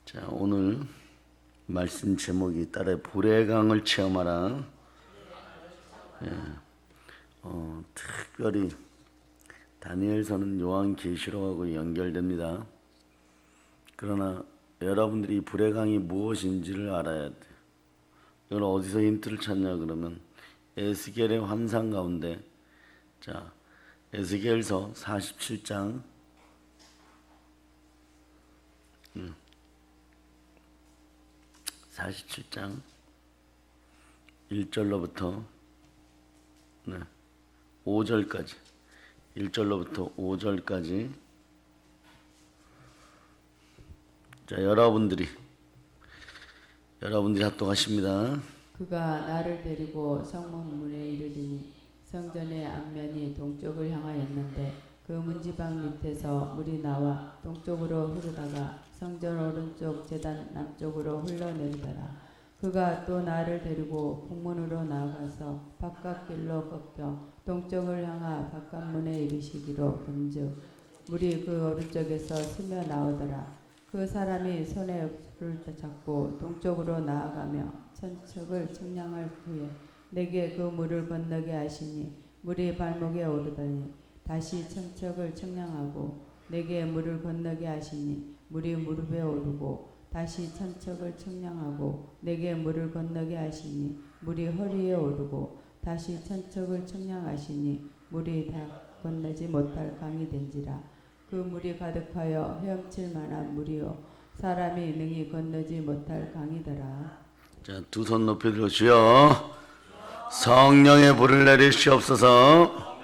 자, 오늘 말씀 제목이 따라 불의 강을 체험하라. 예, 특별히 다니엘서는 요한계시록하고 연결됩니다. 그러나 여러분들이 불의 강이 무엇인지를 알아야 돼요. 이걸 어디서 힌트를 찾냐 그러면 에스겔의 환상 가운데, 자, 에스겔서 47장 47장 1절로부터 5절까지 1절로부터 5절까지. 자, 여러분들이 합독하십니다. 그가 나를 데리고 성문문에 이르리니 성전의 앞면이 동쪽을 향하였는데 그 문지방 밑에서 물이 나와 동쪽으로 흐르다가 성전 오른쪽 제단 남쪽으로 흘러내리더라. 그가 또 나를 데리고 북문으로 나아가서 바깥길로 꺾여 동쪽을 향하 바깥문에 이르시기로 본즉 물이 그 오른쪽에서 스며 나오더라. 그 사람이 손에 읍술을 잡고 동쪽으로 나아가며 천척을 측량할 후에 내게 그 물을 건너게 하시니 물이 발목에 오르더니 다시 천척을 측량하고 내게 물을 건너게 하시니 물이 무릎에 오르고 다시 천척을 측량하고 내게 물을 건너게 하시니 물이 허리에 오르고 다시 천척을 측량하시니 물이 다 건너지 못할 강이 된지라. 그 물이 가득하여 헤엄칠 만한 물이요 사람이 능히 건너지 못할 강이더라. 자, 두 손 높이 들어. 주여 성령의 불을 내리시옵소서.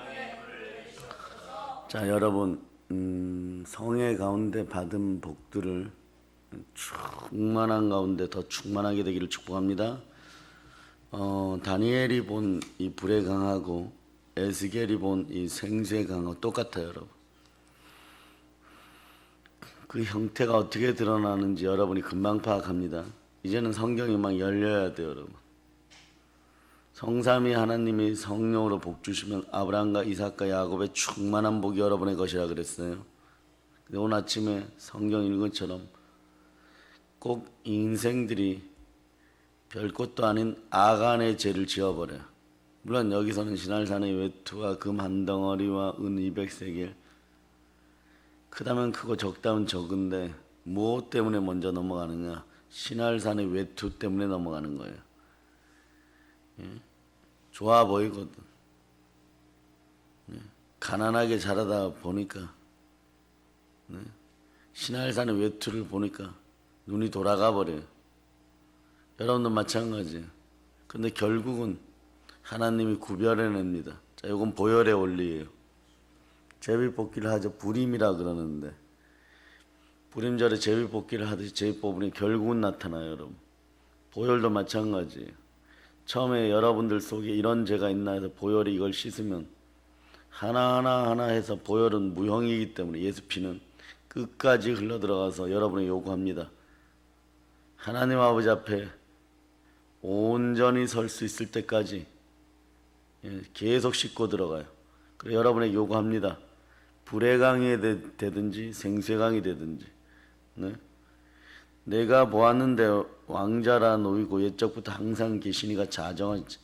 자, 여러분, 성의 가운데 받은 복들을 충만한 가운데 더 충만하게 되기를 축복합니다. 다니엘이 본 이 불의 강하고 에스겔이 본 이 생수의 강하고 똑같아요, 여러분. 그 형태가 어떻게 드러나는지 여러분이 금방 파악합니다. 이제는 성경이 막 열려야 돼요, 여러분. 성삼위 하나님이 성령으로 복 주시면 아브라함과 이삭과 야곱의 충만한 복이 여러분의 것이라 그랬어요. 근데 오늘 아침에 성경 읽은 것처럼 꼭 인생들이 별것도 아닌 아간의 죄를 지어버려요. 물론 여기서는 신할산의 외투와 금 한 덩어리와 은 200세겔, 크다면 크고 적다면 적은데 무엇 때문에 먼저 넘어가느냐? 신할산의 외투 때문에 넘어가는 거예요. 예? 좋아 보이거든. 예? 가난하게 자라다 보니까, 예? 신할산의 외투를 보니까 눈이 돌아가 버려요. 여러분도 마찬가지예요. 근데 결국은 하나님이 구별해냅니다. 자, 이건 보혈의 원리예요. 제비뽑기를 하죠. 불임이라 그러는데 불임절에 제비뽑기를 하듯이 제비 뽑으니 결국은 나타나요, 여러분. 보혈도 마찬가지예요. 처음에 여러분들 속에 이런 죄가 있나 해서 보혈이 이걸 씻으면 하나하나 해서 보혈은 무형이기 때문에 예수 피는 끝까지 흘러들어가서 여러분이 요구합니다. 하나님 아버지 앞에 온전히 설 수 있을 때까지 계속 씻고 들어가요. 그래서 여러분에게 요구합니다. 불의 강이 되든지 생수의 강이 되든지. 네? 내가 보았는데 왕자라 놓이고 옛적부터 항상 계시니가 자정하지.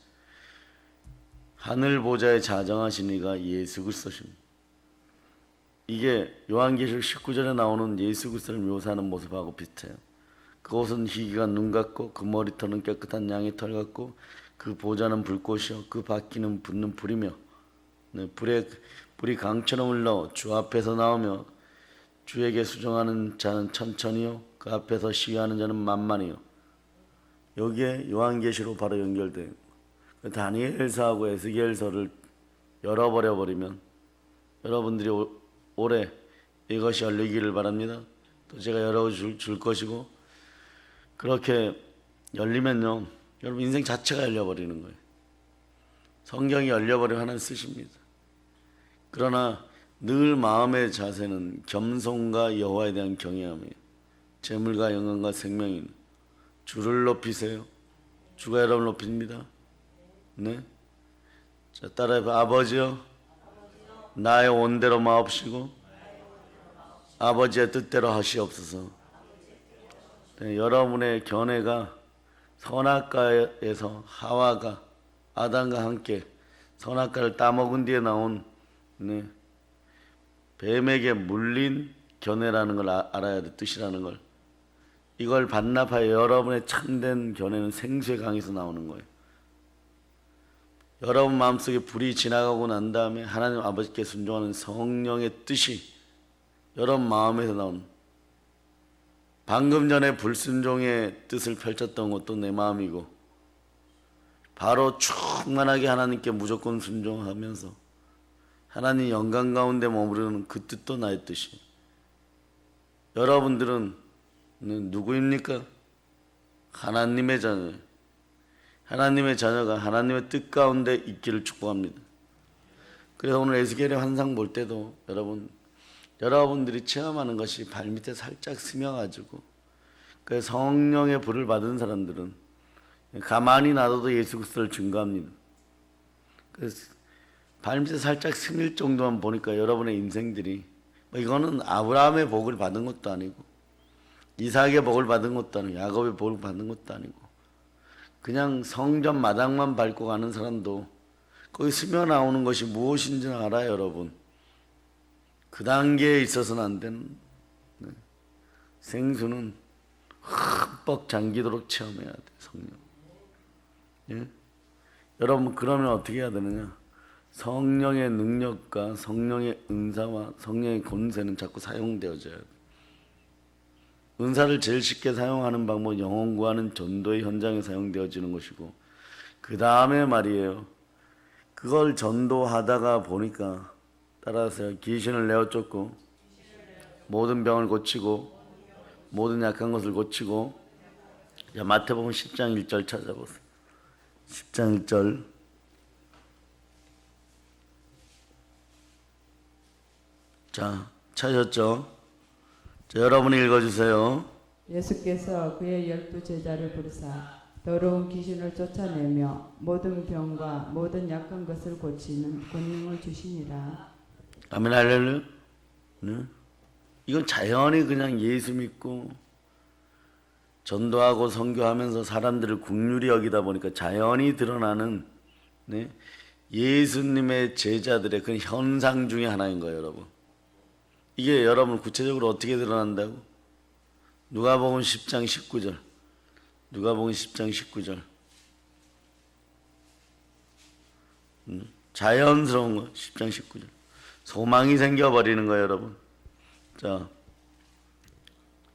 하늘 보좌에 자정하신 이가 예수 그리스도십니다. 이게 요한계시록 19절에 나오는 예수 그리스도를 묘사하는 모습하고 비슷해요. 그 옷은 희기가 눈 같고 그 머리털은 깨끗한 양의 털 같고 그 보좌는 불꽃이요 그 바퀴는 붙는 불이며, 네, 불이 강처럼 흘러 주 앞에서 나오며 주에게 수종하는 자는 천천히요 그 앞에서 시위하는 자는 만만히요. 여기에 요한계시록 바로 연결돼요. 다니엘서하고 에스겔서를 열어버려 버리면 여러분들이 올해 이것이 열리기를 바랍니다. 또 제가 열어줄 것이고, 그렇게 열리면요 여러분 인생 자체가 열려버리는 거예요. 성경이 열려버리면 하나님 쓰십니다. 그러나 늘 마음의 자세는 겸손과 여호와에 대한 경외함이에요. 재물과 영광과 생명이 주를 높이세요. 주가 여러분을 높입니다. 네? 자, 따라해봐. 아버지여 나의 온대로 마옵시고 아버지의 뜻대로 하시옵소서. 여러분의 견해가 선악과에서 하와가 아담과 함께 선악과를 따먹은 뒤에 나온 뱀에게 물린 견해라는 걸 알아야 돼. 뜻이라는 걸. 이걸 반납하여 여러분의 참된 견해는 생수의 강에서 나오는 거예요. 여러분 마음속에 불이 지나가고 난 다음에 하나님 아버지께 순종하는 성령의 뜻이 여러분 마음에서 나오는, 방금 전에 불순종의 뜻을 펼쳤던 것도 내 마음이고, 바로 충만하게 하나님께 무조건 순종하면서 하나님 영광 가운데 머무르는 그 뜻도 나의 뜻이. 여러분들은 누구입니까? 하나님의 자녀예요. 하나님의 자녀가 하나님의 뜻 가운데 있기를 축복합니다. 그래서 오늘 에스겔의 환상 볼 때도 여러분들이 체험하는 것이 발밑에 살짝 스며가지고, 그 성령의 불을 받은 사람들은 가만히 놔둬도 예수 그리스도를 증거합니다. 그래서 발밑에 살짝 스밀 정도만 보니까 여러분의 인생들이, 이거는 아브라함의 복을 받은 것도 아니고 이삭의 복을 받은 것도 아니고 야곱의 복을 받은 것도 아니고, 그냥 성전 마당만 밟고 가는 사람도 거기 스며 나오는 것이 무엇인지는 알아요. 여러분, 그 단계에 있어서는 안 되는, 생수는 흠뻑 잠기도록 체험해야 돼. 성령. 예? 여러분, 그러면 어떻게 해야 되느냐? 성령의 능력과 성령의 은사와 성령의 권세는 자꾸 사용되어져야 돼. 은사를 제일 쉽게 사용하는 방법은 영혼 구하는 전도의 현장에 사용되어지는 것이고, 그 다음에 말이에요, 그걸 전도하다가 보니까, 따라서 귀신을 내어 쫓고 모든 병을 고치고 모든 약한 것을 고치고. 자, 마태복음 10장 1절 찾아보세요. 10장 1절. 자, 찾으셨죠? 자, 여러분이 읽어주세요. 예수께서 그의 12 제자를 부르사 더러운 귀신을 쫓아내며 모든 병과 모든 약한 것을 고치는 권능을 주시니라. 아멘, 할렐루야. 네? 이건 자연히 그냥 예수 믿고 전도하고 선교하면서 사람들을 국률이 여기다 보니까 자연히 드러나는, 예수님의 제자들의 그 현상 중에 하나인 거예요. 여러분, 이게 여러분 구체적으로 어떻게 드러난다고? 누가복음 10장 19절. 누가복음 10장 19절. 자연스러운 거. 10장 19절. 소망이 생겨버리는 거예요. 여러분. 자,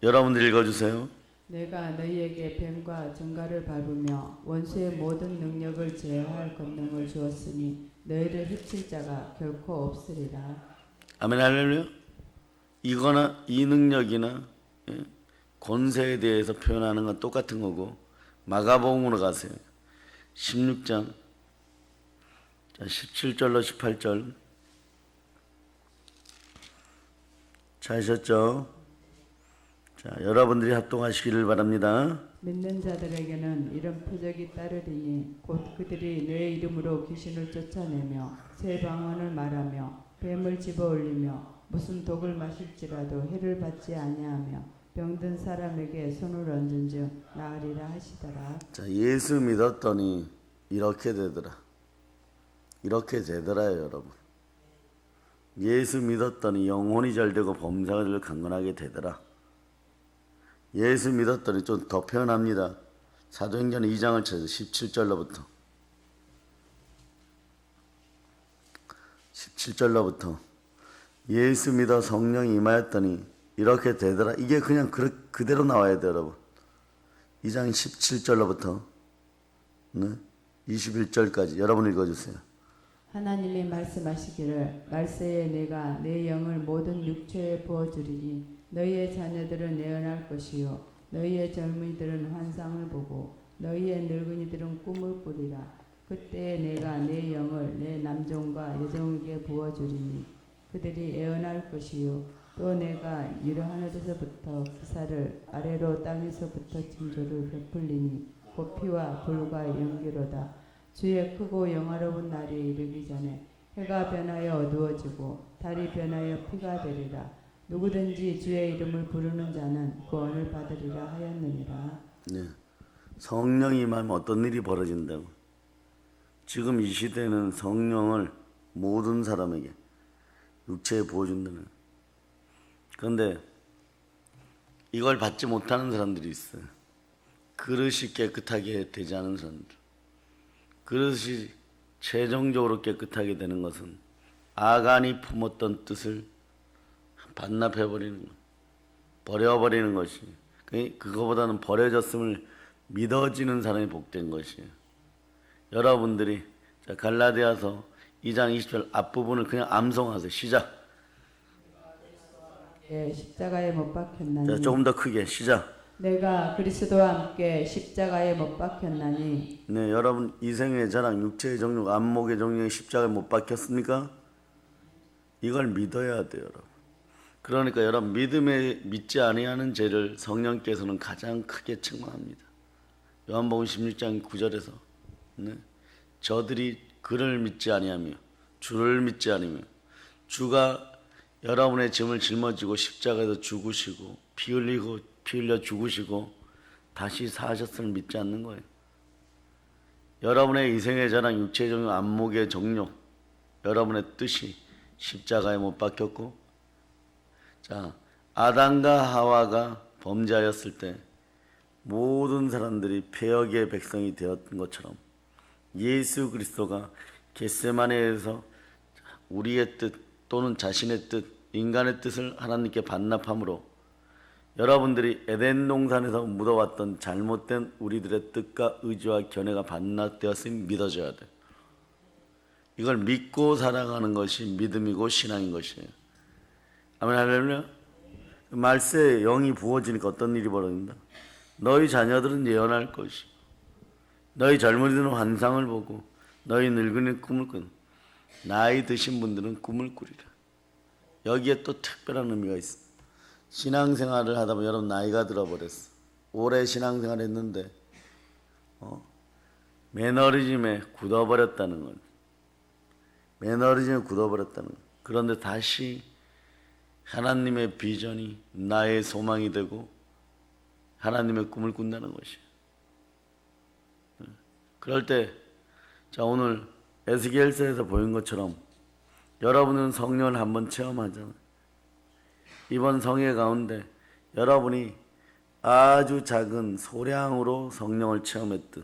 여러분들 읽어주세요. 내가 너희에게 뱀과 정갈을 밟으며 원수의 모든 능력을 제어할 권능을 주었으니 너희를 해칠 자가 결코 없으리라. 아멘, 할렐루야. 이거나 이 능력이나 권세에 대해서 표현하는 건 똑같은 거고, 마가복음으로 가세요. 16장 17절로 18절. 찾으셨죠? 자, 여러분들이 합동하시기를 바랍니다. 믿는 자들에게는 이런 표적이 따르리니 곧 그들이 내 이름으로 귀신을 쫓아내며 새 방언을 말하며 뱀을 집어올리며 무슨 독을 마실지라도 해를 받지 아니하며 병든 사람에게 손을 얹은 즉 나으리라 하시더라. 자, 예수 믿었더니 이렇게 되더라. 이렇게 되더라요, 여러분. 예수 믿었더니 영혼이 잘되고 범사가 잘 강건하게 되더라. 예수 믿었더니 좀 더 표현합니다. 사도행전 2장을 찾아서 17절로부터 17절로부터 예수 믿어 성령이 임하였더니 이렇게 되더라. 이게 그냥 그대로 나와야 돼요, 여러분. 2장 17절로부터 21절까지 여러분 읽어주세요. 하나님이 말씀하시기를 말세에 내가 내 영을 모든 육체에 부어주리니 너희의 자녀들은 예언할 것이요 너희의 젊은이들은 환상을 보고 너희의 늙은이들은 꿈을 꾸리라. 그때에 내가 내 영을 내 남종과 여종에게 부어주리니 그들이 예언할 것이요 또 내가 유로 하늘에서부터 기사를 아래로 땅에서부터 징조를 베풀리니 곧 피와 불과 연기로다. 주의 크고 영화로운 날이 이르기 전에 해가 변하여 어두워지고 달이 변하여 피가 되리라. 누구든지 주의 이름을 부르는 자는 구원을 받으리라 하였느니라. 네. 성령이 임하면 어떤 일이 벌어진다고. 지금 이 시대는 성령을 모든 사람에게 육체에 부어준다는. 그런데 이걸 받지 못하는 사람들이 있어요. 그릇이 깨끗하게 되지 않은 사람들. 그릇이 최종적으로 깨끗하게 되는 것은 아간이 품었던 뜻을 반납해버리는 것, 버려버리는 것이, 그거보다는 버려졌음을 믿어지는 사람이 복된 것이에요. 여러분들이 갈라디아서 2장 20절 앞부분을 그냥 암송하세요. 시작. 십자가에 못 박혔나니. 자, 조금 더 크게 시작. 내가 그리스도와 함께 십자가에 못 박혔나니. 네, 여러분 이생의 자랑, 육체의 정욕, 안목의 정욕에 십자가에 못 박혔습니까? 이걸 믿어야 돼요, 여러분. 그러니까 여러분 믿지 아니하는 죄를 성령께서는 가장 크게 책망합니다. 요한복음 16장 9절에서 네, 저들이 그를 믿지 아니하며 주를 믿지 아니며 주가 여러분의 짐을 짊어지고 십자가에서 죽으시고 피 흘려 죽으시고 다시 사하셨음을 믿지 않는 거예요. 여러분의 이생의 자랑, 육체의 정욕, 안목의 정욕, 여러분의 뜻이 십자가에 못 박혔고, 자, 아담과 하와가 범죄하였을 때 모든 사람들이 패역의 백성이 되었던 것처럼 예수 그리스도가 겟세마네에서 우리의 뜻 또는 자신의 뜻, 인간의 뜻을 하나님께 반납함으로 여러분들이 에덴 동산에서 묻어왔던 잘못된 우리들의 뜻과 의지와 견해가 반납되었음이 믿어져야 돼. 이걸 믿고 살아가는 것이 믿음이고 신앙인 것이에요. 아멘 할렐루야. 말세에 영이 부어지니까 어떤 일이 벌어진다. 너희 자녀들은 예언할 것이고 너희 젊은이들은 환상을 보고 너희 늙은이는 꿈을 꾸는 나이 드신 분들은 꿈을 꾸리라. 여기에 또 특별한 의미가 있습니다. 신앙생활을 하다 보면 여러분 나이가 들어버렸어. 오래 신앙생활 했는데 매너리즘에 굳어버렸다는 건, 매너리즘에 굳어버렸다는 건. 그런데 다시 하나님의 비전이 나의 소망이 되고 하나님의 꿈을 꾼다는 것이에요. 그럴 때, 자, 오늘 에스겔서에서 보인 것처럼 여러분은 성령을 한번 체험하잖아요. 이번 성회 가운데 여러분이 아주 작은 소량으로 성령을 체험했든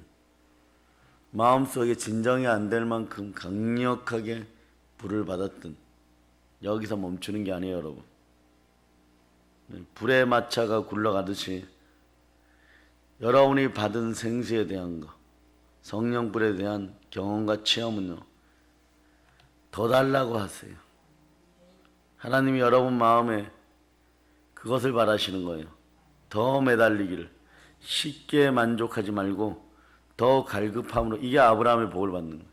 마음속에 진정이 안 될 만큼 강력하게 불을 받았든 여기서 멈추는 게 아니에요, 여러분. 불의 마차가 굴러가듯이 여러분이 받은 생수에 대한 거, 성령불에 대한 경험과 체험은요, 더 달라고 하세요. 하나님이 여러분 마음에 그것을 바라시는 거예요. 더 매달리기를, 쉽게 만족하지 말고 더 갈급함으로. 이게 아브라함의 복을 받는 거예요.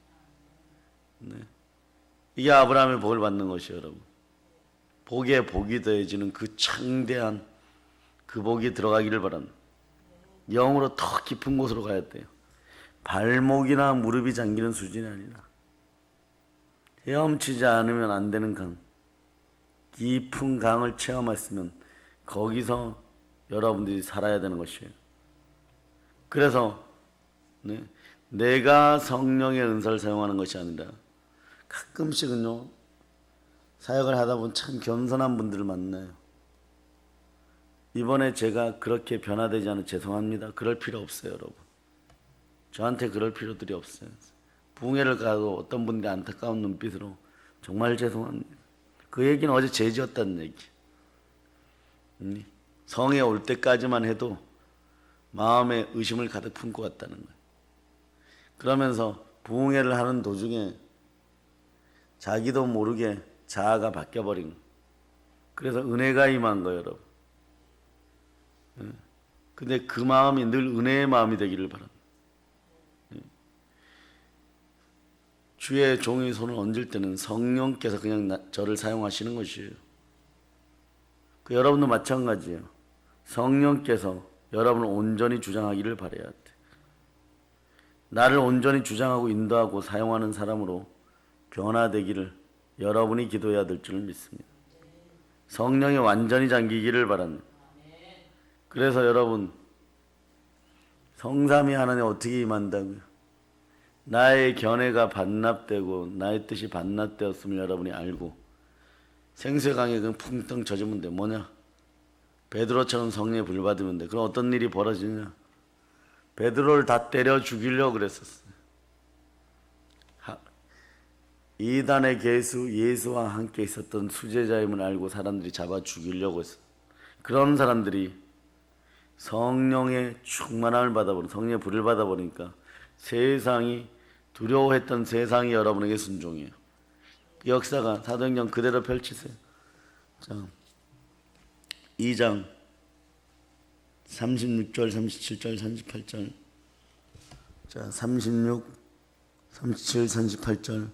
네. 이게 아브라함의 복을 받는 것이에요, 여러분. 복에 복이 더해지는 그 창대한 그 복이 들어가기를 바랍니다. 영으로 더 깊은 곳으로 가야 돼요. 발목이나 무릎이 잠기는 수준이 아니라 헤엄치지 않으면 안 되는 강, 깊은 강을 체험했으면 거기서 여러분들이 살아야 되는 것이에요. 그래서 내가 성령의 은사를 사용하는 것이 아니라 가끔씩은요, 사역을 하다 보면 참 겸손한 분들을 만나요. 이번에 제가 그렇게 변화되지 않아 죄송합니다. 그럴 필요 없어요, 여러분. 저한테 그럴 필요들이 없어요. 부흥회를 가도 어떤 분들이 안타까운 눈빛으로 정말 죄송합니다. 그 얘기는 어제 죄지었다는 얘기. 성에 올 때까지만 해도 마음에 의심을 가득 품고 왔다는 거예요. 그러면서 부흥회를 하는 도중에 자기도 모르게 자아가 바뀌어버린 거예요. 그래서 은혜가 임한 거예요, 여러분. 근데 그 마음이 늘 은혜의 마음이 되기를 바랍니다. 주의 종이 손을 얹을 때는 성령께서 그냥 저를 사용하시는 것이에요. 여러분도 마찬가지예요. 성령께서 여러분을 온전히 주장하기를 바라야 돼. 나를 온전히 주장하고 인도하고 사용하는 사람으로 변화되기를 여러분이 기도해야 될 줄 믿습니다. 성령이 완전히 잠기기를 바랍니다. 그래서 여러분 성삼위 하나님 어떻게 임한다고요? 나의 견해가 반납되고 나의 뜻이 반납되었음을 여러분이 알고 생수의 강에 그냥 풍덩 젖으면 돼. 뭐냐? 베드로처럼 성령에 불 받으면 돼. 그럼 어떤 일이 벌어지냐? 베드로를 다 때려 죽이려고 그랬었어요. 이단의 괴수 예수와 함께 있었던 수제자임을 알고 사람들이 잡아 죽이려고 했어요. 그런 사람들이 성령의 충만함을 받아버리고 성령의 불을 받아버리니까 세상이 두려워했던 세상이 여러분에게 순종해요. 그 역사가 사도행전 그대로 펼치세요. 자, 2장 36절, 37절, 38절. 자, 36, 37, 38절.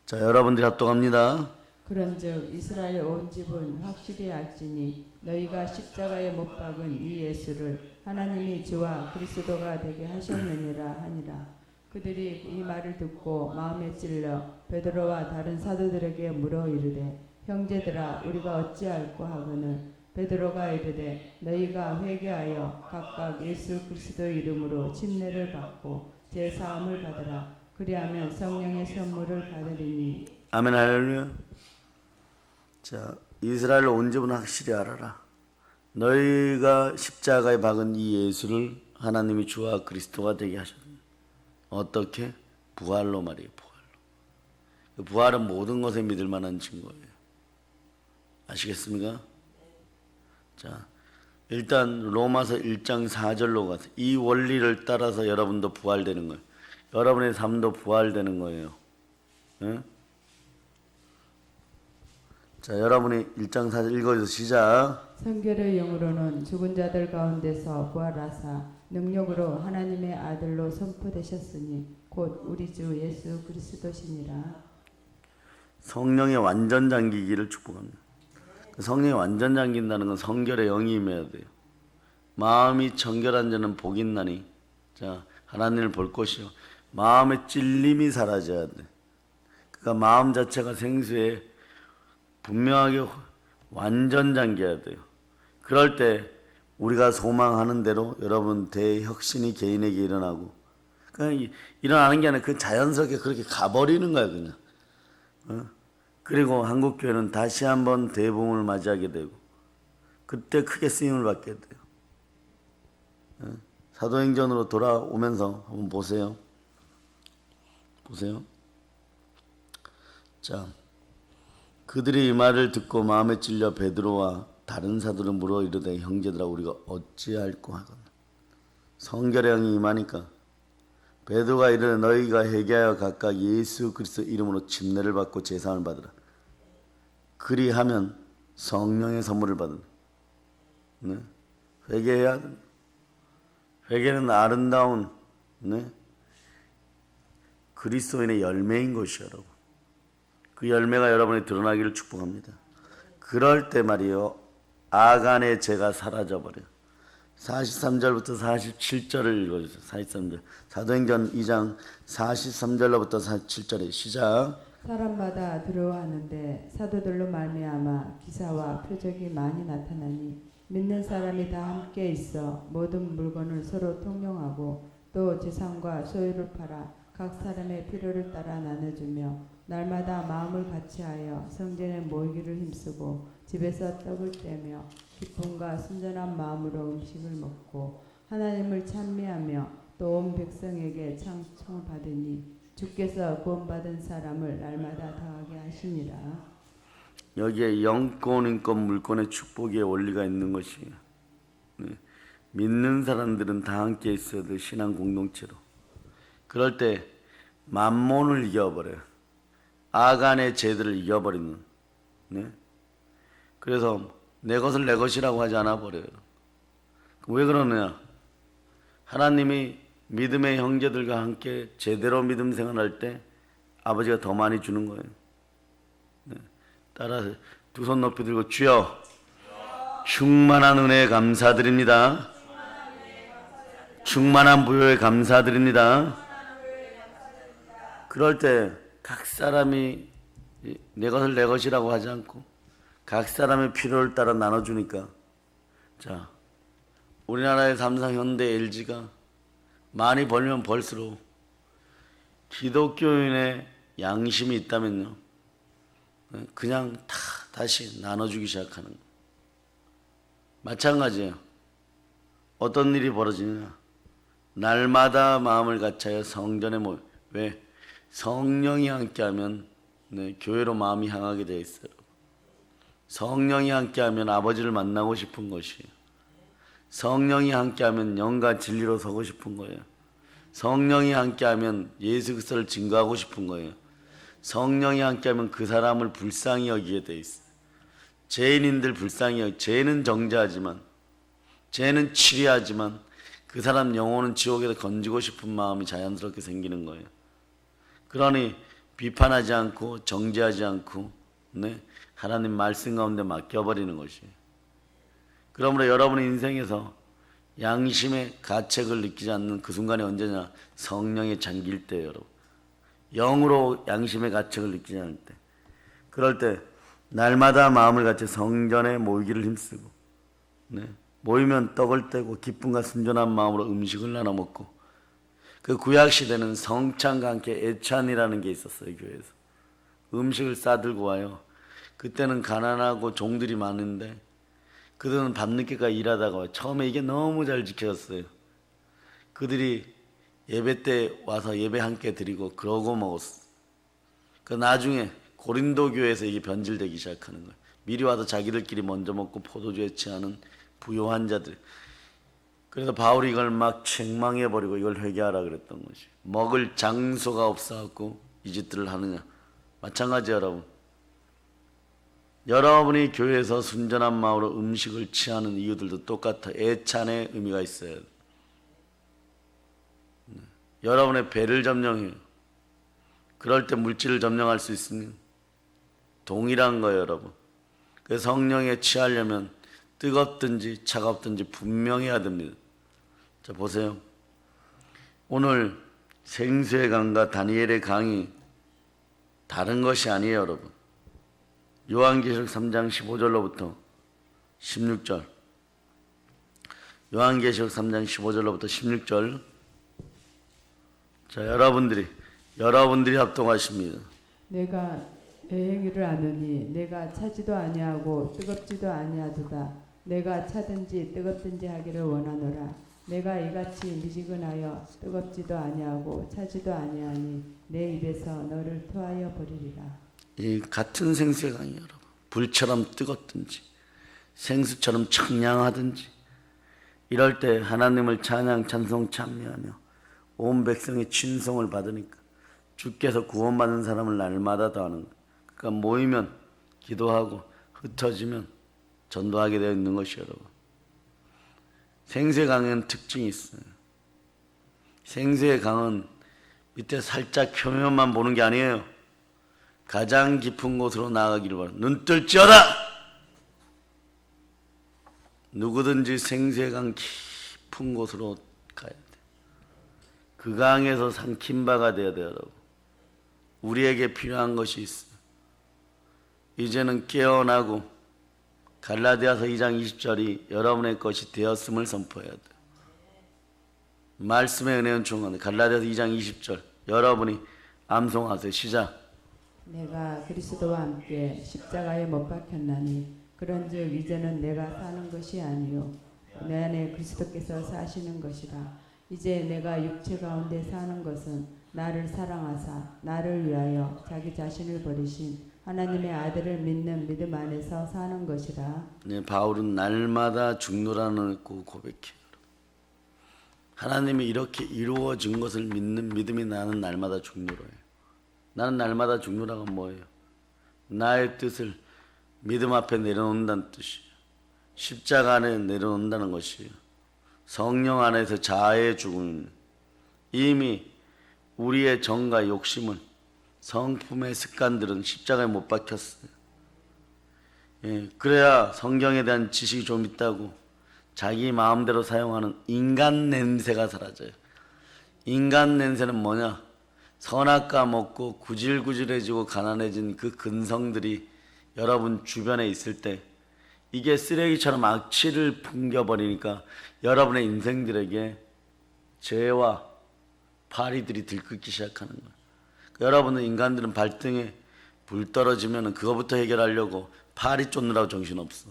자, 여러분들이 합독합니다. 그런즉 이스라엘 온 집은 확실히 알지니 너희가 십자가에 못 박은 이 예수를 하나님이 주와 그리스도가 되게 하셨느니라 하니라. 그들이 이 말을 듣고 마음에 찔려 베드로와 다른 사도들에게 물어 이르되 형제들아 우리가 어찌할꼬 하거늘 베드로가 이르되 너희가 회개하여 각각 예수 그리스도 이름으로 침례를 받고 제사함을 받으라. 그리하면 성령의 선물을 받으리니. 아멘 할렐루야. 자, 이스라엘 온 집은 확실히 알아라. 너희가 십자가에 박은 이 예수를 하나님이 주와 그리스도가 되게 하셨다. 어떻게? 부활로 말이에요. 부활로. 부활은 모든 것에 믿을 만한 증거예요. 아시겠습니까? 자, 일단 로마서 1장 4절로 가서 이 원리를 따라서 여러분도 부활되는 거예요. 여러분의 삶도 부활되는 거예요. 응? 자, 여러분이 1장 4절 읽어주세요. 시작. 성결의 영으로는 죽은 자들 가운데서 부활하사 능력으로 하나님의 아들로 선포되셨으니 곧 우리 주 예수 그리스도시니라. 성령의 완전 잠기기를 축복합니다. 성령이 완전 잠긴다는 건 성결의 영이 임해야 돼요. 마음이 정결한 자는 복이 있나니. 자, 하나님을 볼 것이요 마음의 찔림이 사라져야 돼. 그러니까 마음 자체가 생수에 분명하게 완전 잠겨야 돼요. 그럴 때 우리가 소망하는 대로 여러분 대혁신이 개인에게 일어나고, 그냥 일어나는 게 아니라 그 자연스럽게 그렇게 가버리는 거야 그냥. 그리고 한국교회는 다시 한번 대붕을 맞이하게 되고 그때 크게 쓰임을 받게 돼요. 사도행전으로 돌아오면서 한번 보세요. 자, 그들이 이 말을 듣고 마음에 찔려 베드로와 다른 사도를 물어 이르되 형제들아 우리가 어찌할꼬 하거나. 성결의 영이 임하니까 베드로가 이르되 너희가 회개하여 각각 예수 그리스도 이름으로 침례를 받고 제사함을 받으라. 그리하면 성령의 선물을 받으라. 네? 회개해야 됩니다. 회개는 아름다운 그리스도인의 열매인 것이요 여러분. 그 열매가 여러분이 드러나기를 축복합니다. 그럴 때 말이요 아간의 죄가 사라져버려요. 43절부터 47절을 읽어주세요. 43절 사도행전 2장 43절로부터 47절에 시작. 사람마다 두려워하는데 사도들로 말미암아 기사와 표적이 많이 나타나니 믿는 사람이 다 함께 있어 모든 물건을 서로 통용하고 또 재산과 소유를 팔아 각 사람의 필요를 따라 나눠주며 날마다 마음을 같이하여 성전에 모이기를 힘쓰고 집에서 떡을 떼며 기쁨과 순전한 마음으로 음식을 먹고 하나님을 찬미하며 또 온 백성에게 찬송을 받으니 주께서 구원받은 사람을 날마다 더하게 하시니라. 여기에 영권, 인권, 물권의 축복의 원리가 있는 것이에요. 믿는 사람들은 다 함께 있어야 돼. 신앙 공동체로. 그럴 때 만몬을 이겨버려요. 아간의 죄들을 이겨버리는. 그래서 내 것을 내 것이라고 하지 않아 버려요. 왜 그러느냐? 하나님이 믿음의 형제들과 함께 제대로 믿음 생활할 때 아버지가 더 많이 주는 거예요. 따라서 두 손 높이 들고 주여 충만한 은혜에 감사드립니다. 충만한 부요에 감사드립니다. 그럴 때 각 사람이 내 것을 내 것이라고 하지 않고 각 사람의 필요를 따라 나눠주니까 자 우리나라의 삼성, 현대, LG가 많이 벌면 벌수록 기독교인의 양심이 있다면요 그냥 다시 나눠주기 시작하는 거예요. 마찬가지예요. 어떤 일이 벌어지냐 날마다 마음을 같이하여 성전에 모여 왜? 성령이 함께하면 교회로 마음이 향하게 되어 있어요. 성령이 함께하면 아버지를 만나고 싶은 것이에요. 성령이 함께하면 영과 진리로 서고 싶은 거예요. 성령이 함께하면 예수 그리스도를 증거하고 싶은 거예요. 성령이 함께하면 그 사람을 불쌍히 여기게 돼 있어요. 죄인인들 불쌍히 여기. 죄는 정죄하지만, 죄는 치리하지만 그 사람 영혼은 지옥에서 건지고 싶은 마음이 자연스럽게 생기는 거예요. 그러니 비판하지 않고 정죄하지 않고 하나님 말씀 가운데 맡겨버리는 것이에요. 그러므로 여러분의 인생에서 양심의 가책을 느끼지 않는 그 순간이 언제냐? 성령에 잠길 때예요, 여러분. 영으로 양심의 가책을 느끼지 않을 때. 그럴 때 날마다 마음을 같이 성전에 모이기를 힘쓰고 모이면 떡을 떼고 기쁨과 순전한 마음으로 음식을 나눠 먹고 그 구약시대는 성찬과 함께 애찬이라는 게 있었어요. 교회에서 음식을 싸들고 와요. 그때는 가난하고 종들이 많은데 그들은 밤늦게까지 일하다가 와요. 처음에 이게 너무 잘 지켜졌어요. 그들이 예배 때 와서 예배 함께 드리고 그러고 먹었어. 그 나중에 고린도 교회에서 이게 변질되기 시작하는 거예요. 미리 와서 자기들끼리 먼저 먹고 포도주에 취하는 부요한 자들. 그래서 바울이 이걸 막 책망해버리고 이걸 회개하라 그랬던 것이. 먹을 장소가 없어갖고 이 짓들을 하느냐. 마찬가지 여러분. 여러분이 교회에서 순전한 마음으로 음식을 취하는 이유들도 똑같아. 애찬의 의미가 있어요. 여러분의 배를 점령해요. 그럴 때 물질을 점령할 수 있으면 동일한 거예요, 여러분. 그 성령에 취하려면 뜨겁든지 차갑든지 분명해야 됩니다. 자, 보세요. 오늘 생수의 강과 다니엘의 강이 다른 것이 아니에요, 여러분. 요한계시록 3장 15절로부터 16절. 요한계시록 3장 15절로부터 16절. 자, 여러분들이 합동하십니다. 내가 내 행위를 아느니 내가 차지도 아니하고 뜨겁지도 아니하도다. 내가 차든지 뜨겁든지 하기를 원하노라. 내가 이같이 미지근하여 뜨겁지도 아니하고 차지도 아니하니 내 입에서 너를 토하여 버리리라. 이 같은 생수의 강이 여러분 불처럼 뜨겁든지 생수처럼 청량하든지 이럴 때 하나님을 찬양 찬송 찬미하며 온 백성의 친송을 받으니까 주께서 구원받는 사람을 날마다 더하는 거예요. 그러니까 모이면 기도하고 흩어지면 전도하게 되어 있는 것이 여러분. 생수의 강에는 특징이 있어요. 생수의 강은 밑에 살짝 표면만 보는 게 아니에요. 가장 깊은 곳으로 나아가기를 바랍니다. 눈 뜰지어다! 누구든지 생수의 강 깊은 곳으로 가야 돼. 그 강에서 삼킨 바가 되어야 돼요, 여러분. 우리에게 필요한 것이 있어. 이제는 깨어나고 갈라디아서 2장 20절이 여러분의 것이 되었음을 선포해야 돼요. 말씀의 은혜는 중요한데 갈라디아서 2장 20절 여러분이 암송하세요. 시작. 내가 그리스도와 함께 십자가에 못 박혔나니 그런즉 이제는 내가 사는 것이 아니요 내 안에 그리스도께서 사시는 것이라. 이제 내가 육체 가운데 사는 것은 나를 사랑하사 나를 위하여 자기 자신을 버리신 하나님의 아들을 믿는 믿음 안에서 사는 것이라. 네, 바울은 날마다 죽노라는 고 고백해요. 하나님이 이렇게 이루어진 것을 믿는 믿음이 나는 날마다 죽노라예요. 나는 날마다 죽노라가 뭐예요? 나의 뜻을 믿음 앞에 내려놓는다는 뜻이에요. 십자가 안에 내려놓는다는 것이에요. 성령 안에서 자아의 죽음입니다. 이미 우리의 정과 욕심은 성품의 습관들은 십자가에 못 박혔어요. 그래야 성경에 대한 지식이 좀 있다고 자기 마음대로 사용하는 인간 냄새가 사라져요. 인간 냄새는 뭐냐? 선악과 먹고 구질구질해지고 가난해진 그 근성들이 여러분 주변에 있을 때 이게 쓰레기처럼 악취를 풍겨버리니까 여러분의 인생들에게 죄와 파리들이 들끓기 시작하는 거예요. 여러분은 인간들은 발등에 불 떨어지면 그거부터 해결하려고 파리 쫓느라고 정신없어.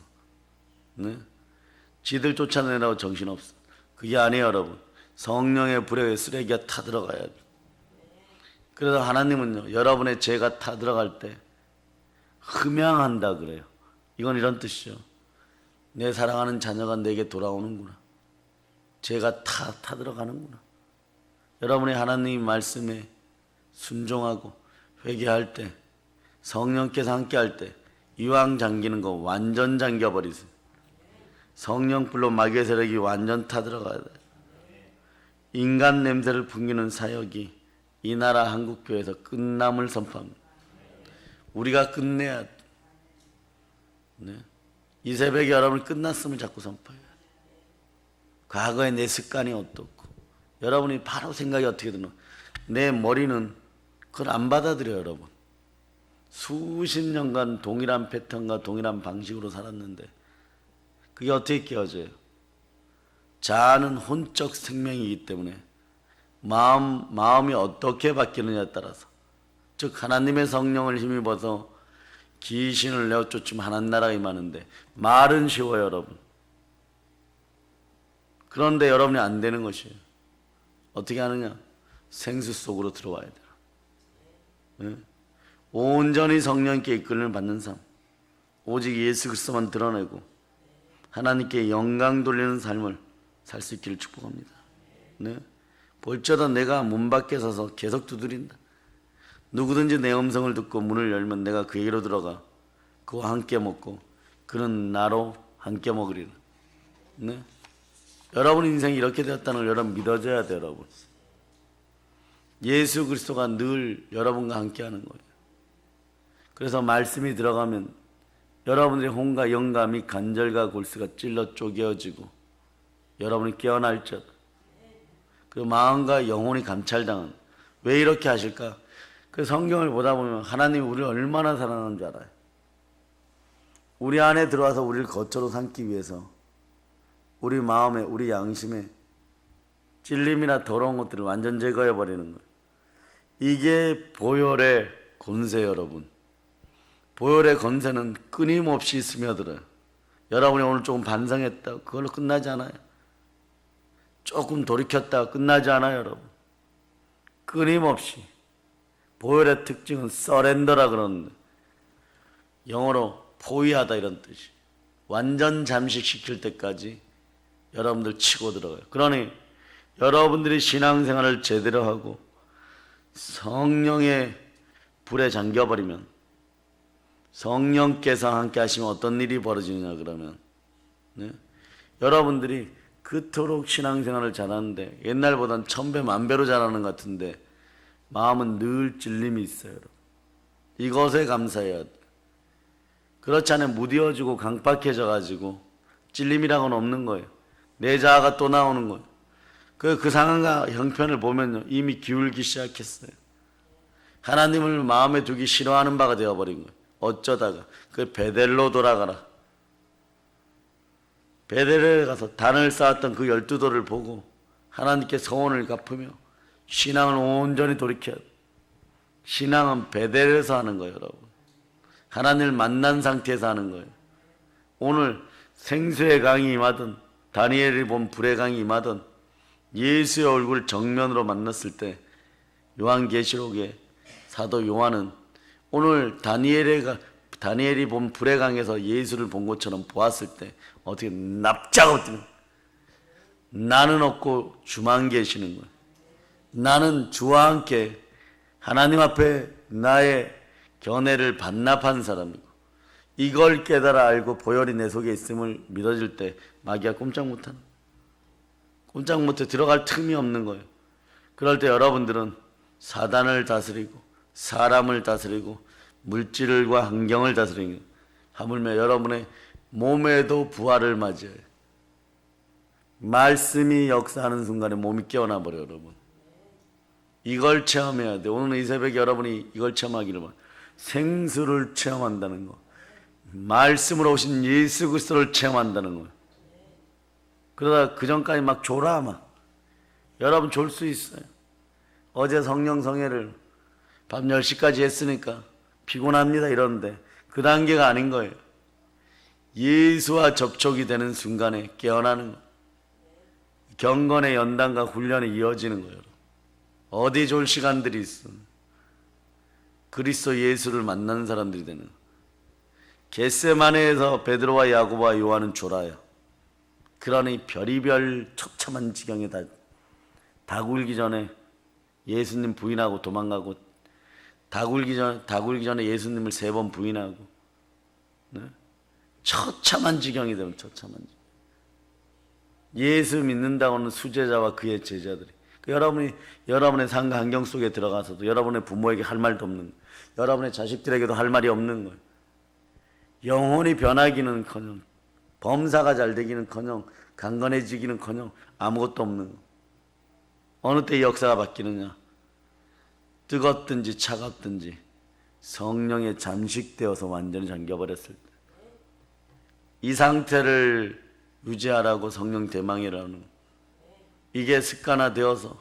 네? 지들 쫓아내느라고 정신없어. 그게 아니에요, 여러분. 성령의 불에 쓰레기가 타들어가야 돼. 그래서 하나님은요, 여러분의 죄가 타들어갈 때 흠양한다 그래요. 이건 이런 뜻이죠. 내 사랑하는 자녀가 내게 돌아오는구나. 죄가 타들어가는구나. 여러분이 하나님 말씀에 순종하고 회개할 때, 성령께서 함께 할 때 이왕 잠기는 거 완전 잠겨버리세요. 성령 불로 마귀의 세력이 완전 타들어가야 돼. 인간 냄새를 풍기는 사역이 이 나라 한국교회에서 끝남을 선포합니다. 우리가 끝내야 돼. 네. 이 새벽에 여러분 끝났음을 자꾸 선포해야 돼. 과거에 내 습관이 어떻고 여러분이 바로 생각이 어떻게 드나. 내 머리는 그걸 안 받아들여요. 여러분 수십 년간 동일한 패턴과 동일한 방식으로 살았는데 그게 어떻게 깨어져요? 자아는 혼적 생명이기 때문에 마음이 어떻게 바뀌느냐에 따라서, 즉 하나님의 성령을 힘입어서 귀신을 내어 쫓으면 하나님 나라가 임하는데 말은 쉬워요, 여러분. 그런데 여러분이 안 되는 것이에요. 어떻게 하느냐? 생수 속으로 들어와야 돼요. 네? 온전히 성령께 이끌림을 받는 삶, 오직 예수 그리스도만 드러내고 하나님께 영광 돌리는 삶을 살 수 있기를 축복합니다. 네? 볼지어다 내가 문 밖에 서서 계속 두드린다. 누구든지 내 음성을 듣고 문을 열면 내가 그에게로 들어가 그와 함께 먹고 그는 나로 함께 먹으리라. 네? 여러분 인생이 이렇게 되었다는 걸 여러분 믿어줘야 돼요. 여러분 예수 그리스도가 늘 여러분과 함께 하는 거예요. 그래서 말씀이 들어가면 여러분들의 혼과 영감이 간절과 골수가 찔러 쪼개어지고 여러분이 깨어날지어다. 그 마음과 영혼이 감찰당한. 왜 이렇게 하실까? 그 성경을 보다 보면 하나님이 우리를 얼마나 사랑하는 줄 알아요. 우리 안에 들어와서 우리를 거처로 삼기 위해서 우리 마음에 우리 양심에 찔림이나 더러운 것들을 완전 제거해 버리는 거예요. 이게 보혈의 권세. 여러분 보혈의 권세는 끊임없이 스며들어요. 여러분이 오늘 조금 반성했다 그걸로 끝나지 않아요. 조금 돌이켰다 끝나지 않아요. 여러분 끊임없이. 보혈의 특징은 서렌더라 그러는데 영어로 포위하다 이런 뜻이. 완전 잠식시킬 때까지 여러분들 치고 들어가요. 그러니 여러분들이 신앙생활을 제대로 하고 성령의 불에 잠겨버리면, 성령께서 함께 하시면 어떤 일이 벌어지느냐 그러면, 네? 여러분들이 그토록 신앙생활을 잘하는데 옛날보단 1000배 만배로 잘하는 것 같은데 마음은 늘 찔림이 있어요. 여러분. 이것에 감사해야 돼. 그렇지 않으면 무뎌지고 강박해져 가지고 찔림이라고는 없는 거예요. 내 자아가 또 나오는 거예요. 그 상황과 형편을 보면요 이미 기울기 시작했어요. 하나님을 마음에 두기 싫어하는 바가 되어버린 거예요. 어쩌다가 그 베델로 돌아가라. 베델에 가서 단을 쌓았던 그 12돌을 보고 하나님께 서원을 갚으며 신앙을 온전히 돌이켜야 돼. 신앙은 베델에서 하는 거예요. 여러분 하나님을 만난 상태에서 하는 거예요. 오늘 생수의 강이 임하든 다니엘이 본 불의 강이 임하든 예수의 얼굴을 정면으로 만났을 때 요한계시록에 사도 요한은 오늘 다니엘이 본 불의 강에서 예수를 본 것처럼 보았을 때 어떻게 납작하고 뜨는, 나는 없고 주만 계시는 거예요. 나는 주와 함께 하나님 앞에 나의 견해를 반납한 사람이고 이걸 깨달아 알고 보혈이 내 속에 있음을 믿어질 때 마귀가 꼼짝 못하는, 꼼짝 못해 들어갈 틈이 없는 거예요. 그럴 때 여러분들은 사단을 다스리고 사람을 다스리고 물질과 환경을 다스리는, 하물며 여러분의 몸에도 부활을 맞이해요. 말씀이 역사하는 순간에 몸이 깨어나 버려요. 여러분 이걸 체험해야 돼. 오늘 이 새벽에 여러분이 이걸 체험하기를 바랍니다. 생수를 체험한다는 거. 말씀으로 오신 예수 그리스도를 체험한다는 거예요. 그러다 그 전까지 막 졸아 막. 여러분 졸 수 있어요. 어제 성령 성회를 밤 10시까지 했으니까 피곤합니다 이러는데 그 단계가 아닌 거예요. 예수와 접촉이 되는 순간에 깨어나는 거예요. 경건의 연단과 훈련이 이어지는 거예요. 어디 졸 시간들이 있어. 그리스도 예수를 만나는 사람들이 되는 거예요. 겟세마네에서 베드로와 야고보와 요한은 졸아요. 그러니 별의별 처참한 지경에 다 굴기 전에 예수님 부인하고 도망가고 다 굴기 전에 예수님을 3번 부인하고 네? 처참한 지경이 되면 처참한 지경. 예수 믿는다고는 수제자와 그의 제자들이 여러분의 삶과 환경 속에 들어가서도 여러분의 부모에게 할 말도 없는 거예요. 여러분의 자식들에게도 할 말이 없는 거예요. 영혼이 변하기는커녕 범사가 잘 되기는커녕 강건해지기는커녕 아무것도 없는 거예요. 어느 때 역사가 바뀌느냐? 뜨겁든지 차갑든지 성령에 잠식되어서 완전히 잠겨버렸을 때 이 상태를 유지하라고 성령 대망이라는 이게 습관화되어서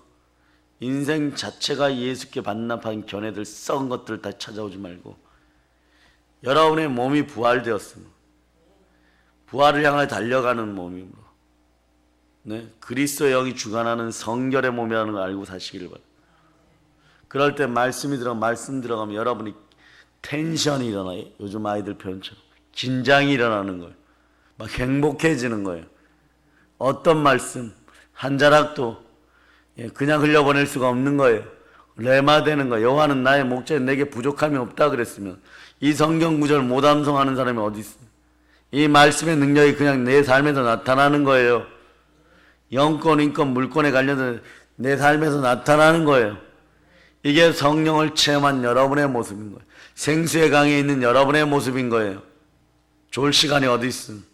인생 자체가 예수께 반납한 견해들 썩은 것들 다 찾아오지 말고 여러분의 몸이 부활되었습니다. 부활을 향해 달려가는 몸이므로 네? 그리스도의 영이 주관하는 성결의 몸이라는 걸 알고 사시기를 바랍니다. 그럴 때 말씀 들어가면 여러분이 텐션이 일어나요. 요즘 아이들 표현처럼 긴장이 일어나는 거예요. 막 행복해지는 거예요. 어떤 말씀 한 자락도 그냥 흘려보낼 수가 없는 거예요. 레마되는 거예요. 여호와는 나의 목자에 내게 부족함이 없다 그랬으면 이 성경 구절 못 암송하는 사람이 어디 있어요? 이 말씀의 능력이 그냥 내 삶에서 나타나는 거예요. 영권, 인권, 물권에 관련된 내 삶에서 나타나는 거예요. 이게 성령을 체험한 여러분의 모습인 거예요. 생수의 강에 있는 여러분의 모습인 거예요. 졸 시간이 어디 있음?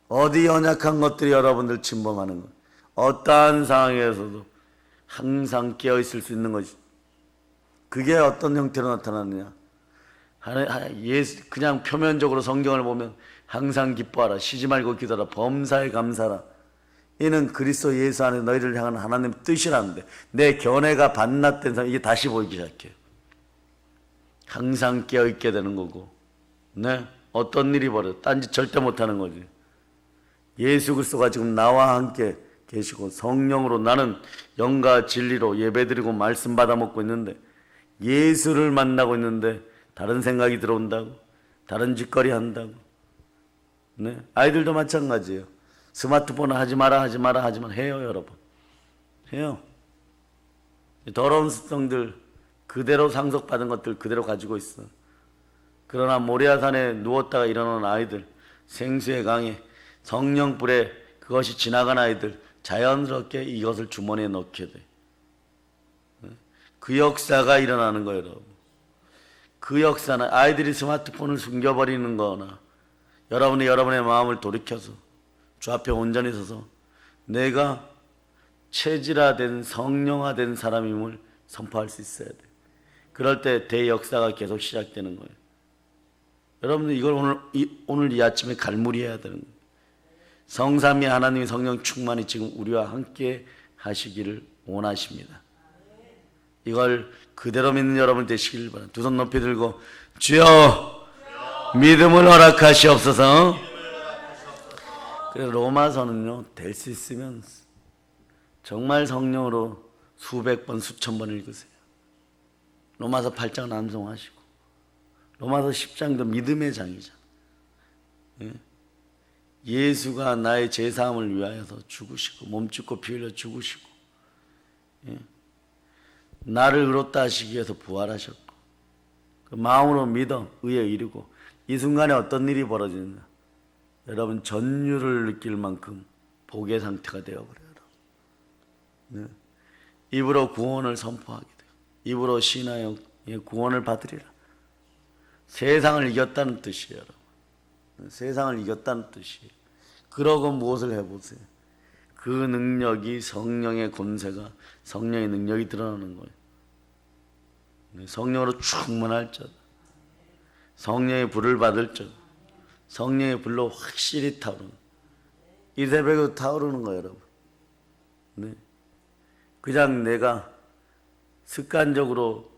어디 연약한 것들이 여러분들 침범하는 거예요. 어떠한 상황에서도 항상 깨어있을 수 있는 것이. 그게 어떤 형태로 나타나느냐? 그냥 표면적으로 성경을 보면 항상 기뻐하라, 쉬지 말고 기도하라, 범사에 감사하라. 이는 그리스도 예수 안에 너희를 향한 하나님의 뜻이라는데 내 견해가 반납된 사람 이게 다시 보이기 시작해요. 항상 깨어있게 되는 거고 네? 어떤 일이 벌어져 딴짓 절대 못하는 거지. 예수 그리스도가 지금 나와 함께 계시고 성령으로 나는 영과 진리로 예배드리고 말씀 받아 먹고 있는데 예수를 만나고 있는데 다른 생각이 들어온다고 다른 짓거리 한다고 네? 아이들도 마찬가지예요. 스마트폰 하지 마라 해요. 여러분 해요. 더러운 습성들 그대로 상속받은 것들 그대로 가지고 있어. 그러나 모리아산에 누웠다가 일어나는 아이들 생수의 강에 성령불에 그것이 지나간 아이들 자연스럽게 이것을 주머니에 넣게 돼. 그 역사가 일어나는 거예요. 여러분. 그 역사는 아이들이 스마트폰을 숨겨버리는 거나 여러분이 여러분의 마음을 돌이켜서 주 앞에 온전히 서서 내가 체질화된 성령화된 사람임을 선포할 수 있어야 돼. 그럴 때 대역사가 계속 시작되는 거예요. 여러분들 이걸 오늘 이 아침에 갈무리해야 되는 거예요. 성삼위 하나님의 성령 충만이 지금 우리와 함께 하시기를 원하십니다. 이걸 그대로 믿는 여러분 되시길 바랍니다. 두 손 높이 들고 주여 믿음을 허락하시옵소서. 그래서 로마서는요 될 수 있으면 정말 성령으로 수백 번 수천 번 읽으세요. 로마서 8장 암송하시고 로마서 10장도 믿음의 장이잖아. 예수가 나의 죄사함을 위하여서 죽으시고 몸짓고 피 흘려 죽으시고 나를 의롭다 하시기 위해서 부활하셨고 그 마음으로 믿어 의에 이르고 이 순간에 어떤 일이 벌어지느냐 여러분 전율을 느낄 만큼 복의 상태가 되어버려요. 네. 입으로 구원을 선포하게 돼요. 입으로 신하여 구원을 받으리라. 세상을 이겼다는 뜻이에요. 여러분. 세상을 이겼다는 뜻이에요. 그러고 무엇을 해보세요. 그 능력이 성령의 권세가 성령의 능력이 드러나는 거예요. 성령으로 충만할 자 성령의 불을 받을 자 성령의 불로 확실히 타오르는, 이 새벽에도 타오르는 거예요, 여러분. 네. 그냥 내가 습관적으로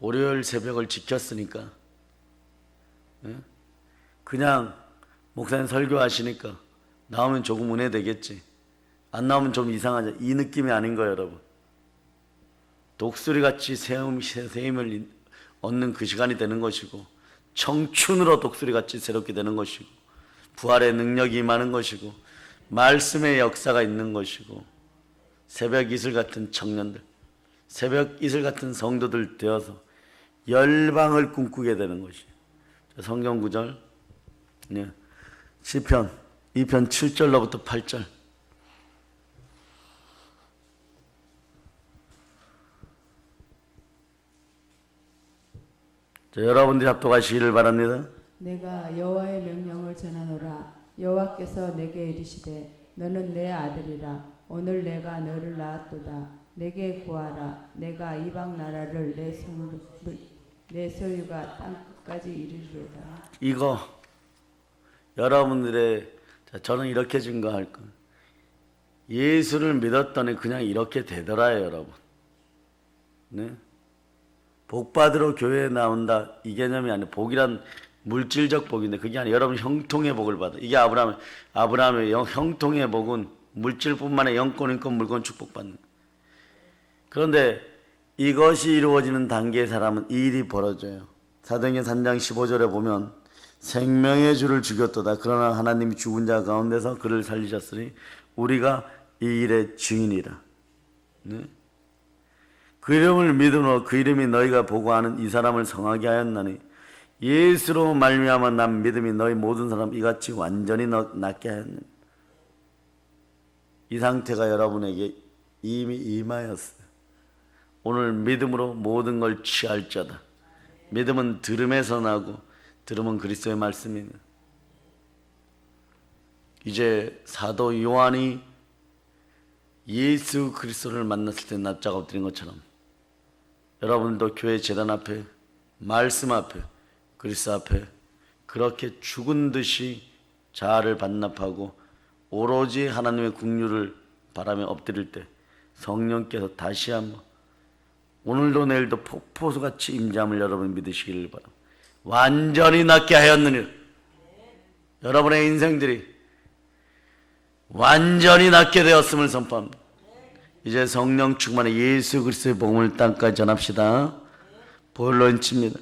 월요일 새벽을 지켰으니까, 네? 그냥 목사님 설교하시니까 나오면 조금 은혜 되겠지, 안 나오면 좀 이상하지, 이 느낌이 아닌 거예요, 여러분. 독수리같이 새 힘을 얻는 그 시간이 되는 것이고, 청춘으로 독수리같이 새롭게 되는 것이고, 부활의 능력이 임하는 것이고, 말씀의 역사가 있는 것이고, 새벽 이슬 같은 청년들, 새벽 이슬 같은 성도들 되어서 열방을 꿈꾸게 되는 것이에요. 성경 구절, 시편 2편 7절로부터 8절. 여러분들이 합독하시기를 바랍니다. 내가 여호와의 명령을 전하노라. 여호와께서 내게 이르시되 너는 내 아들이라. 오늘 내가 너를 낳았도다. 내게 구하라. 내가 이방 나라를 내 소유가 땅 끝까지 이르리로다. 이거 여러분들의, 저는 이렇게 증거할 거, 예수를 믿었더니 그냥 이렇게 되더라요, 여러분. 네? 복 받으러 교회에 나온다, 이 개념이 아니라, 복이란 물질적 복인데 그게 아니라 여러분 형통의 복을 받아. 이게 아브라함의 형통의 복은 물질뿐만 아니라 영권, 인권, 물권 축복받는. 그런데 이것이 이루어지는 단계의 사람은 이 일이 벌어져요. 사도행전 3장 15절에 보면 생명의 주를 죽였도다. 그러나 하나님이 죽은 자 가운데서 그를 살리셨으니 우리가 이 일의 증인이라. 네? 그 이름을 믿음으로 그 이름이 너희가 보고 아는 이 사람을 성하게 하였나니 예수로 말미암아 난 믿음이 너희 모든 사람 이같이 완전히 낫게 하였느니. 이 상태가 여러분에게 이미 임하였어요. 오늘 믿음으로 모든 걸 취할 자다. 믿음은 들음에서 나고 들음은 그리스도의 말씀입니다. 이제 사도 요한이 예수 그리스도를 만났을 때 납작 엎드린 것처럼 여러분도 교회 제단 앞에, 말씀 앞에, 그리스도 앞에 그렇게 죽은 듯이 자아를 반납하고 오로지 하나님의 긍휼을 바라며 엎드릴 때 성령께서 다시 한번 오늘도 내일도 폭포수같이 임재함을 여러분 믿으시기를 바랍니다. 완전히 낫게 하였느니라. 여러분의 인생들이 완전히 낫게 되었음을 선포합니다. 이제 성령 충만의 예수 그리스도의 복음을 땅까지 전합시다. 볼런칩니다.